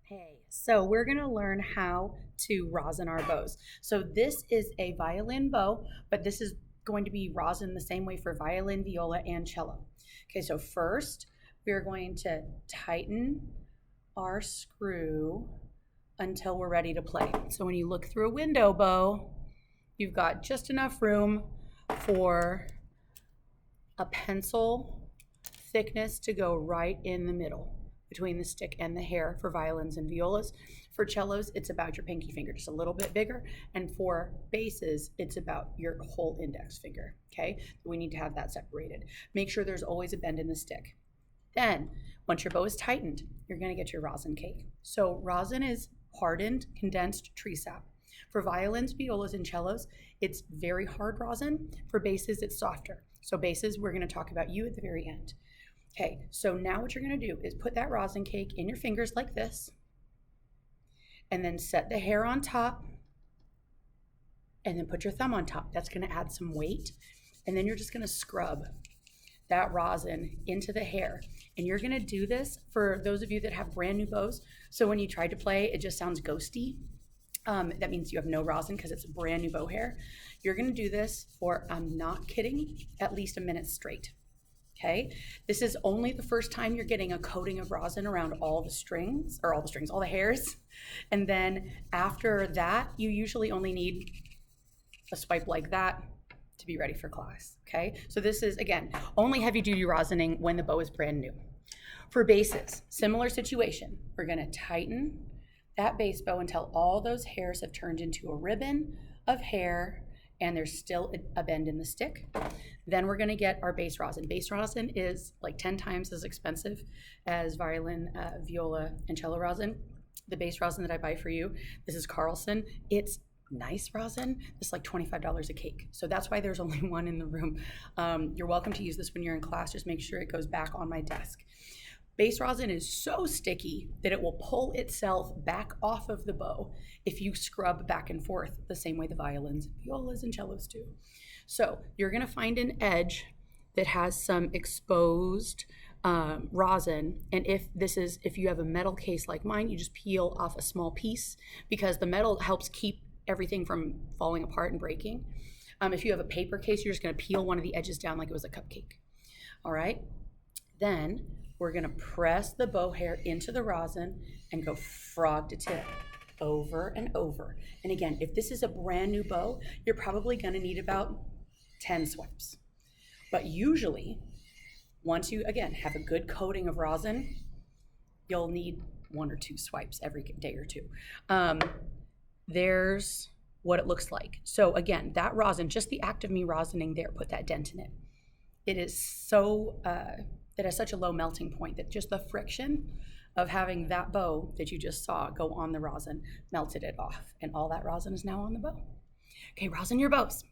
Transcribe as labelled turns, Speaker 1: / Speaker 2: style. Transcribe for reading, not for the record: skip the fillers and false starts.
Speaker 1: Hey, so we're going to learn how to rosin our bows. So this is a violin bow, but this is going to be rosin the same way for violin, viola, and cello. Okay, so first we're going to tighten our screw until we're ready to play. So when you look through a window bow, you've got just enough room for a pencil thickness to go right in the middle between the stick and the hair for violins and violas. For cellos, it's about your pinky finger, just a little bit bigger. And for basses, it's about your whole index finger, okay? We need to have that separated. Make sure there's always a bend in the stick. Then, once your bow is tightened, you're gonna get your rosin cake. So rosin is hardened, condensed tree sap. For violins, violas, and cellos, it's very hard rosin. For basses, it's softer. So basses, we're gonna talk about you at the very end. Okay, so now what you're gonna do is put that rosin cake in your fingers like this, and then set the hair on top, and then put your thumb on top. That's gonna add some weight, and then you're just gonna scrub that rosin into the hair. And you're gonna do this for those of you that have brand new bows. So when you try to play, it just sounds ghosty. That means you have no rosin because it's a brand new bow hair. You're gonna do this for, I'm not kidding, at least a minute straight. Okay, this is only the first time you're getting a coating of rosin around all the strings, all the hairs. And then after that, you usually only need a swipe like that to be ready for class, okay? So this is, again, only heavy duty rosining when the bow is brand new. For basses, similar situation. We're gonna tighten that bass bow until all those hairs have turned into a ribbon of hair and there's still a bend in the stick. Then we're gonna get our base rosin. Base rosin is like 10 times as expensive as violin, viola, and cello rosin. The base rosin that I buy for you, this is Carlson. It's nice rosin. It's like $25 a cake. So that's why there's only one in the room. You're welcome to use this when you're in class. Just make sure it goes back on my desk. Base rosin is so sticky that it will pull itself back off of the bow if you scrub back and forth the same way the violins, violas, and cellos do. So you're gonna find an edge that has some exposed rosin, and if you have a metal case like mine, you just peel off a small piece because the metal helps keep everything from falling apart and breaking. If you have a paper case, you're just gonna peel one of the edges down like it was a cupcake. All right, then we're gonna press the bow hair into the rosin and go frog to tip over and over. And again, if this is a brand new bow, you're probably gonna need about 10 swipes. But usually, once you, again, have a good coating of rosin, you'll need 1 or 2 swipes every day or two. There's what it looks like. So again, that rosin, just the act of me rosining there, put that dent in it. It is so, it has such a low melting point that just the friction of having that bow that you just saw go on the rosin melted it off. And all that rosin is now on the bow. Okay, rosin your bows.